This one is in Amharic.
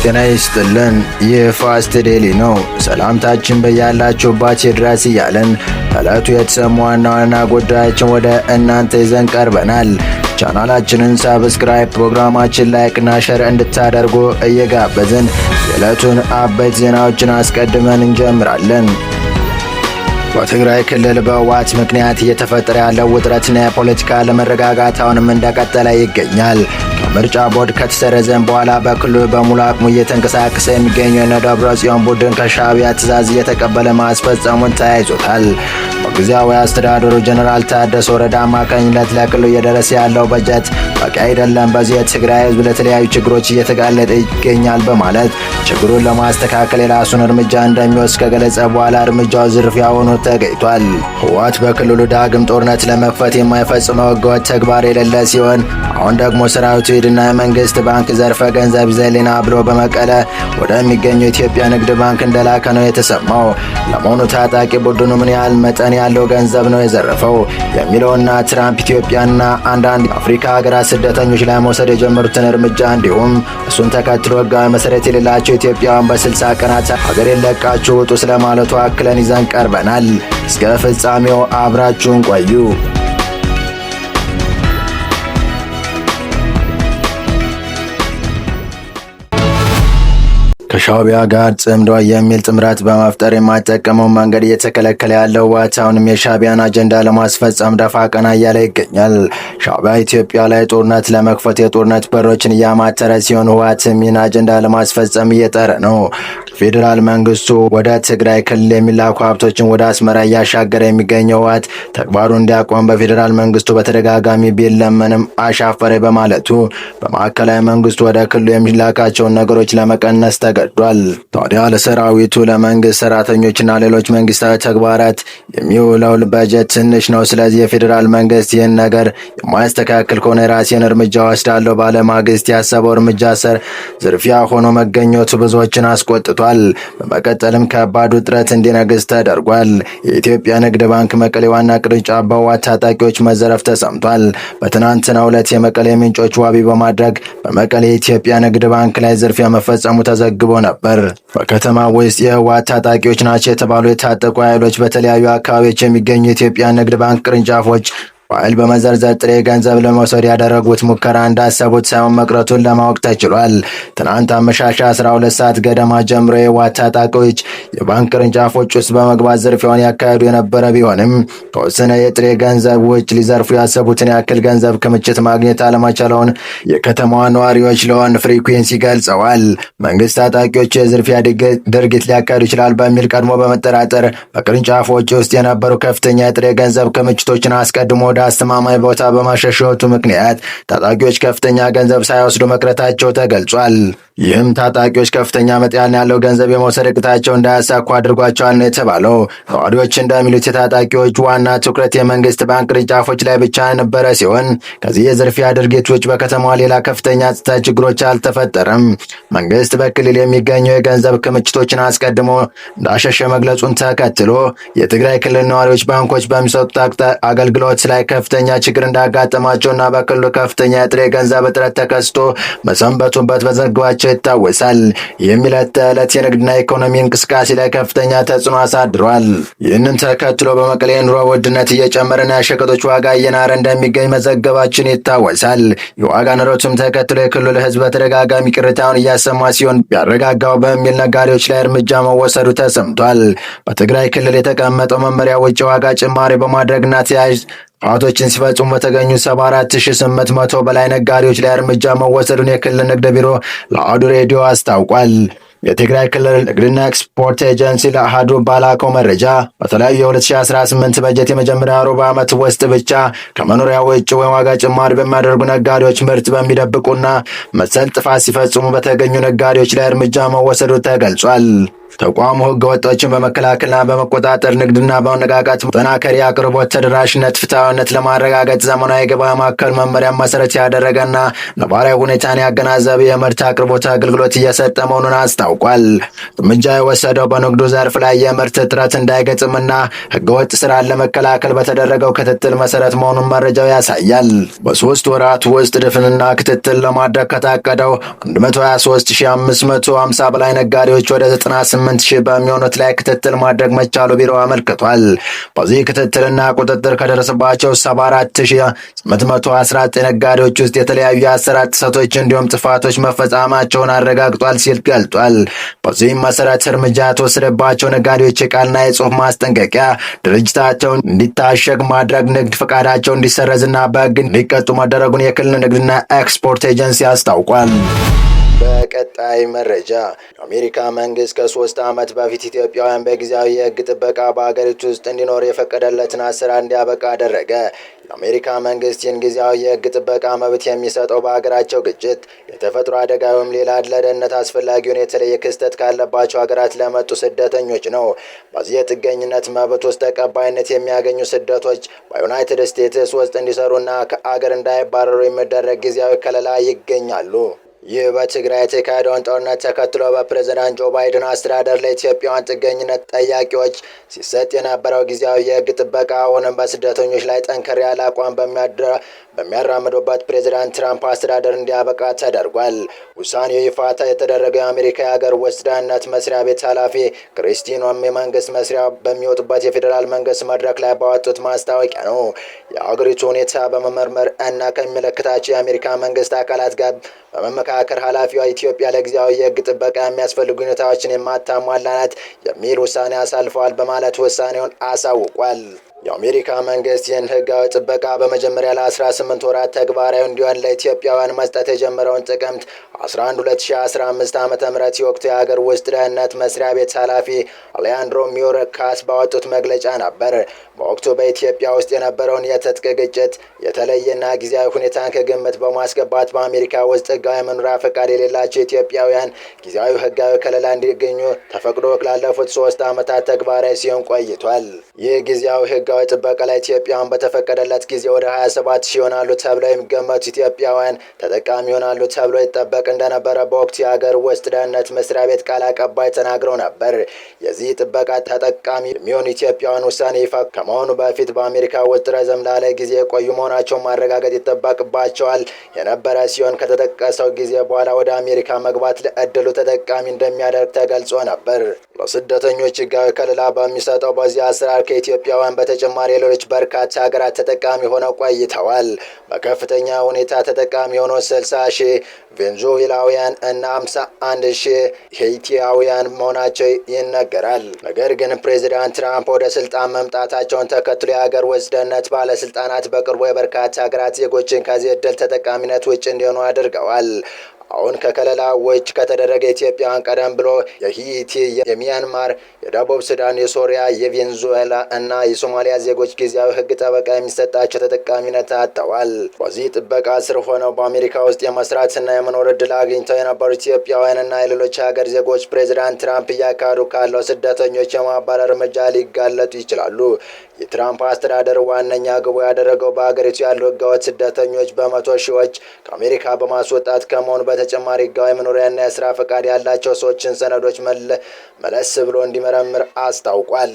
ጤና ይስጥልን። ይህ ፋስት ዴሊ ነው። ሰላምታችን በያላችሁበት ይድረስ እያለን ዕለቱ የተሰሙ ዋና ዋና ጉዳዮችን ወደ እናንተ ይዘን ቀርበናል። ቻናላችንን ሰብስክራይብ፣ ፕሮግራማችን ላይክና ሸር እንድታደርጉ እየጋበዝን የዕለቱን አበይት ዜናዎችን አስቀድመን እንጀምራለን። በትግራይ ክልል በህወሓት ምክንያት እየተፈጠረ ያለው ውጥረትና የፖለቲካ አለመረጋጋት አሁንም እንደቀጠለ ይገኛል። ከምርጫ ቦርድ ከተሰረዘን በኋላ በክልሉ በሙሉ አቅሙ እየተንቀሳቀሰ የሚገኘው የደብረጽዮን ቡድን ከሻዕቢያ ትዕዛዝ እየተቀበለ ማስፈጸሙን ተያይዞታል። በጊዜያዊ አስተዳደሩ ጀኔራል ታደሰ ወረደ አማካኝነት ለክልሉ እየደረሰ ያለው በጀት በቂ አይደለም፣ በዚህ የትግራይ ህዝብ ለተለያዩ ችግሮች እየተጋለጠ ይገኛል በማለት ችግሩን ለማስተካከል የራሱን እርምጃ እንደሚወስድ ከገለጸ በኋላ እርምጃው ዝርፊያ ሆኖ ተገኝቷል። ህወሓት በክልሉ ዳግም ጦርነት ለመክፈት የማይፈጽመው ህገወጥ ተግባር የሌለ ሲሆን አሁን ደግሞ ሰራዊቱ ሂድና የመንግስት ባንክ ዘርፈ ገንዘብ ይዘህልኝ ብሎ በመቀለ ወደሚገኘው የኢትዮጵያ ንግድ ባንክ እንደላከ ነው የተሰማው። ለመሆኑ ታጣቂ ቡድኑ ምን ያህል መጠን ያለው ገንዘብ ነው የዘረፈው የሚለውና ትራምፕ ኢትዮጵያና አንዳንድ የአፍሪካ ሀገራት ስደተኞች ላይ መውሰድ የጀመሩትን እርምጃ እንዲሁም እሱን ተከትሎ ህጋዊ መሰረት የሌላቸው ኢትዮጵያውያን በ60 ቀናት ሀገሬን ለቃችሁ ውጡ ስለማለቱ አክለን ይዘን ቀርበናል። እስከ ፍጻሜው አብራችሁን ቆዩ። ከሻዕቢያ ጋር ጽምዶ የሚል ጥምረት በመፍጠር የማይጠቀመው መንገድ እየተከለከለ ያለው ህወሓት አሁንም የሻዕቢያን አጀንዳ ለማስፈጸም ደፋ ቀና እያለ ይገኛል። ሻዕቢያ ኢትዮጵያ ላይ ጦርነት ለመክፈት የጦርነት በሮችን እያማተረ ሲሆን ህወሓትም ይህን አጀንዳ ለማስፈጸም እየጠረ ነው። ፌዴራል መንግስቱ ወደ ትግራይ ክልል የሚላኩ ሀብቶችን ወደ አስመራ እያሻገረ የሚገኘው ህወሓት ተግባሩን እንዲያቆም በፌዴራል መንግስቱ በተደጋጋሚ ቢለመንም አሻፈረ በማለቱ በማዕከላዊ መንግስቱ ወደ ክልሉ የሚላካቸውን ነገሮች ለመቀነስ ተገዷል። ታዲያ ለሰራዊቱ፣ ለመንግስት ሰራተኞችና ሌሎች መንግስታዊ ተግባራት የሚውለው በጀት ትንሽ ነው። ስለዚህ የፌዴራል መንግስት ይህን ነገር የማያስተካክል ከሆነ የራሴን እርምጃ ወስዳለሁ ባለማግስት ያሰበው እርምጃ ዝርፊያ ሆኖ መገኘቱ ብዙዎችን አስቆጥቷል። በመቀጠልም ከባድ ውጥረት እንዲነግስ ተደርጓል። የኢትዮጵያ ንግድ ባንክ መቀሌ ዋና ቅርንጫፍ በህወሓት ታጣቂዎች መዘረፍ ተሰምቷል። በትናንትናው ዕለት የመቀሌ ምንጮች ዋቢ በማድረግ በመቀሌ የኢትዮጵያ ንግድ ባንክ ላይ ዝርፊያ መፈጸሙ ተዘግቦ ነበር። በከተማ ውስጥ የህወሓት ታጣቂዎች ናቸው የተባሉ የታጠቁ ኃይሎች በተለያዩ አካባቢዎች የሚገኙ የኢትዮጵያ ንግድ ባንክ ቅርንጫፎች ፋይል በመዘርዘር ጥሬ ገንዘብ ለመውሰድ ያደረጉት ሙከራ እንዳሰቡት ሳይሆን መቅረቱን ለማወቅ ተችሏል። ትናንት አመሻሻ 12 ሰዓት ገደማ ጀምሮ የህወሓት ታጣቂዎች የባንክ ቅርንጫፎች ውስጥ በመግባት ዝርፊያውን ያካሄዱ የነበረ ቢሆንም ከወሰነ የጥሬ ገንዘብ ውጭ ሊዘርፉ ያሰቡትን ያክል ገንዘብ ክምችት ማግኘት አለመቻለውን የከተማዋ ነዋሪዎች ለኦን ፍሪኩዌንሲ ገልጸዋል። መንግስት ታጣቂዎቹ የዝርፊያ ድርጊት ሊያካሂዱ ይችላል በሚል ቀድሞ በመጠራጠር በቅርንጫፎች ውስጥ የነበሩ ከፍተኛ የጥሬ ገንዘብ ክምችቶችን አስቀድሞ ወደ አስተማማኝ ቦታ በማሸሸቱ ምክንያት ታጣቂዎች ከፍተኛ ገንዘብ ሳይወስዱ መቅረታቸው ተገልጿል። ይህም ታጣቂዎች ከፍተኛ መጠን ያለው ገንዘብ የመውሰድ እቅዳቸው እንዳያሳኩ አድርጓቸዋል ነው የተባለው። ነዋሪዎች እንደሚሉት የታጣቂዎች ዋና ትኩረት የመንግስት ባንክ ቅርንጫፎች ላይ ብቻ የነበረ ሲሆን ከዚህ የዝርፊያ ድርጊት ውጭ በከተማዋ ሌላ ከፍተኛ ጸጥታ ችግሮች አልተፈጠረም። መንግስት በክልል የሚገኙ የገንዘብ ክምችቶችን አስቀድሞ እንዳሸሸ መግለጹን ተከትሎ የትግራይ ክልል ነዋሪዎች ባንኮች በሚሰጡት አገልግሎት ላይ ከፍተኛ ችግር እንዳጋጠማቸውና በክልሉ ከፍተኛ የጥሬ ገንዘብ እጥረት ተከስቶ መሰንበቱበት በዘገባቸው ይታወሳል። ይህም ዕለት ተዕለት የንግድና ኢኮኖሚ እንቅስቃሴ ላይ ከፍተኛ ተጽዕኖ አሳድሯል። ይህንን ተከትሎ በመቀሌ ኑሮ ውድነት እየጨመረና የሸቀጦች ዋጋ እየናረ እንደሚገኝ መዘገባችን ይታወሳል። የዋጋ ንረቱም ተከትሎ የክልሉ ህዝብ በተደጋጋሚ ቅሬታውን እያሰማ ሲሆን ቢያረጋጋው በሚል ነጋዴዎች ላይ እርምጃ መወሰዱ ተሰምቷል። በትግራይ ክልል የተቀመጠው መመሪያ ውጭ ዋጋ ጭማሪ በማድረግና ተያያዥ ጥፋቶችን ሲፈጽሙ በተገኙ 74800 በላይ ነጋዴዎች ላይ እርምጃ መወሰዱን የክልል ንግድ ቢሮ ለአሐዱ ሬዲዮ አስታውቋል። የትግራይ ክልል ንግድና ኤክስፖርት ኤጀንሲ ለአሐዱ ባላከው መረጃ በተለያዩ የ2018 በጀት የመጀመሪያ ሩብ ዓመት ውስጥ ብቻ ከመኖሪያ ውጭ ዋጋ ጭማሪ በሚያደርጉ ነጋዴዎች፣ ምርት በሚደብቁና መሰል ጥፋት ሲፈጽሙ በተገኙ ነጋዴዎች ላይ እርምጃ መወሰዱ ተገልጿል። ተቋሙ ህገ ወጦችን በመከላከልና በመቆጣጠር ንግድና በመነቃቃት መጠናከር፣ የአቅርቦት ተደራሽነት ፍትሐዊነት ለማረጋገጥ ዘመናዊ ገበያ ማዕከል መመሪያ መሰረት ያደረገና ነባራዊ ሁኔታን ያገናዘበ የምርት አቅርቦት አገልግሎት እየሰጠ መሆኑን አስታውቋል። እርምጃ የወሰደው በንግዱ ዘርፍ ላይ የምርት እጥረት እንዳይገጥምና ህገወጥ ስራን ለመከላከል በተደረገው ክትትል መሰረት መሆኑን መረጃው ያሳያል። በ3 ወራት ውስጥ ድፍንና ክትትል ለማድረግ ከታቀደው 123550 በላይ ነጋዴዎች ወደ 98000 በሚሆኑት ላይ ክትትል ማድረግ መቻሉ ቢሮ አመልክቷል። በዚህ ክትትልና ቁጥጥር ከደረሰባቸው 74819 ነጋዴዎች ውስጥ የተለያዩ የአሰራር ጥሰቶች እንዲሁም ጥፋቶች መፈጸማቸውን አረጋግጧል ሲል ገልጧል። በዚህም መሰረት እርምጃ የተወሰደባቸው ነጋዴዎች የቃልና የጽሑፍ ማስጠንቀቂያ፣ ድርጅታቸውን እንዲታሸግ ማድረግ፣ ንግድ ፈቃዳቸው እንዲሰረዝና በሕግ እንዲቀጡ መደረጉን የክልል ንግድና ኤክስፖርት ኤጀንሲ አስታውቋል። በቀጣይ መረጃ የአሜሪካ መንግስት ከ3 ዓመት በፊት ኢትዮጵያውያን በጊዜያዊ የህግ ጥበቃ በሀገሪቱ ውስጥ እንዲኖር የፈቀደለትን አሰራር እንዲያበቃ አደረገ። የአሜሪካ መንግስት ይህን ጊዜያዊ የህግ ጥበቃ መብት የሚሰጠው በሀገራቸው ግጭት፣ የተፈጥሮ አደጋ ወይም ሌላ ለደህንነት አስፈላጊውን የተለየ ክስተት ካለባቸው ሀገራት ለመጡ ስደተኞች ነው። በዚህ የጥገኝነት መብት ውስጥ ተቀባይነት የሚያገኙ ስደቶች በዩናይትድ ስቴትስ ውስጥ እንዲሰሩና ከአገር እንዳይባረሩ የሚደረግ ጊዜያዊ ከለላ ይገኛሉ። ይህ በትግራይ የተካሄደውን ጦርነት ተከትሎ በፕሬዝዳንት ጆ ባይደን አስተዳደር ለኢትዮጵያውያን ጥገኝነት ጠያቂዎች ሲሰጥ የነበረው ጊዜያዊ የህግ ጥበቃ አሁንም በስደተኞች ላይ ጠንከር ያለ አቋም በሚያራምዱበት ፕሬዝዳንት ትራምፕ አስተዳደር እንዲያበቃ ተደርጓል። ውሳኔው ይፋ የተደረገው የአሜሪካ የሀገር ውስጥ ደህንነት መስሪያ ቤት ኃላፊ ክሪስቲን ኖም የመንግስት መስሪያ በሚወጡበት የፌዴራል መንግስት መድረክ ላይ ባወጡት ማስታወቂያ ነው። የአገሪቱ ሁኔታ በመመርመር እና ከሚመለከታቸው የአሜሪካ መንግስት አካላት ጋር በመመካከር ኃላፊዋ ኢትዮጵያ ለጊዜያዊ የህግ ጥበቃ የሚያስፈልጉ ሁኔታዎችን የማታሟላ ናት የሚል ውሳኔ አሳልፈዋል በማለት ውሳኔውን አሳውቋል። የአሜሪካ መንግስት ይህን ህጋዊ ጥበቃ በመጀመሪያ ለ18 ወራት ተግባራዊ እንዲሆን ለኢትዮጵያውያን መስጠት የጀመረውን ጥቅምት 11 2015 ዓ.ም የወቅቱ የሀገር ውስጥ ደህንነት መስሪያ ቤት ኃላፊ አሌያንድሮ ሚዮርካስ ባወጡት መግለጫ ነበር። በወቅቱ በኢትዮጵያ ውስጥ የነበረውን የትጥቅ ግጭት የተለየና ጊዜያዊ ሁኔታን ከግምት በማስገባት በአሜሪካ ውስጥ ህጋዊ መኖሪያ ፈቃድ የሌላቸው ኢትዮጵያውያን ጊዜያዊ ህጋዊ ከለላ እንዲገኙ ተፈቅዶ ላለፉት 3 ዓመታት ተግባራዊ ሲሆን ቆይቷል። ይህ ጊዜያዊ ህጋዊ ጥበቃ ለኢትዮጵያውያን በተፈቀደለት ጊዜ ወደ 27,000 ይሆናሉ ተብለው የሚገመቱ ኢትዮጵያውያን ተጠቃሚ ይሆናሉ ተብሎ ይጠበቅ እንደነበረ በወቅቱ የሀገር ውስጥ ደህንነት መስሪያ ቤት ቃል አቀባይ ተናግረው ነበር። የዚህ ጥበቃ ተጠቃሚ የሚሆኑ ኢትዮጵያውያን ውሳኔ ይፋ ከመሆኑ በፊት በአሜሪካ ውስጥ ረዘም ላለ ጊዜ የቆዩ መሆናቸውን ማረጋገጥ ይጠበቅባቸዋል የነበረ ሲሆን ከተጠቀሰው ጊዜ በኋላ ወደ አሜሪካ መግባት ለእድሉ ተጠቃሚ እንደሚያደርግ ተገልጾ ነበር። ለስደተኞች ህጋዊ ከለላ በሚሰጠው በዚህ አሰራር ከኢትዮጵያውያን በተጨማሪ ሌሎች በርካታ ሀገራት ተጠቃሚ ሆነው ቆይተዋል። በከፍተኛ ሁኔታ ተጠቃሚ የሆኑ 60,000 ቬንዙዌላውያን እና 51,000 ሄይቲያውያን መሆናቸው ይነገራል። ነገር ግን ፕሬዚዳንት ትራምፕ ወደ ስልጣን መምጣታቸውን ተከትሎ የሀገር ውስጥ ደህንነት ባለስልጣናት በቅርቡ የበርካታ ሀገራት ዜጎችን ከዚህ እድል ተጠቃሚነት ውጭ እንዲሆኑ አድርገዋል። አሁን ከከለላ ውጭ ከተደረገ ኢትዮጵያውያን ቀደም ብሎ የሂቲ፣ የሚያንማር፣ የደቡብ ሱዳን፣ የሶሪያ፣ የቬንዙዌላ እና የሶማሊያ ዜጎች ጊዜያዊ ህግ ጠበቃ የሚሰጣቸው ተጠቃሚነት አጥተዋል። በዚህ ጥበቃ ስር ሆነው በአሜሪካ ውስጥ የመስራትና የመኖር እድል አግኝተው የነበሩ ኢትዮጵያውያንና የሌሎች ሀገር ዜጎች ፕሬዚዳንት ትራምፕ እያካሄዱ ካለው ስደተኞች የማባረር እርምጃ ሊጋለጡ ይችላሉ። የትራምፕ አስተዳደር ዋነኛ ግቡ ያደረገው በሀገሪቱ ያሉ ህገወጥ ስደተኞች በመቶ ሺዎች ከአሜሪካ በማስወጣት ከመሆኑ በተጨማሪ ህጋዊ መኖሪያና የስራ ፈቃድ ያላቸው ሰዎችን ሰነዶች መለስ ብሎ እንዲመረምር አስታውቋል።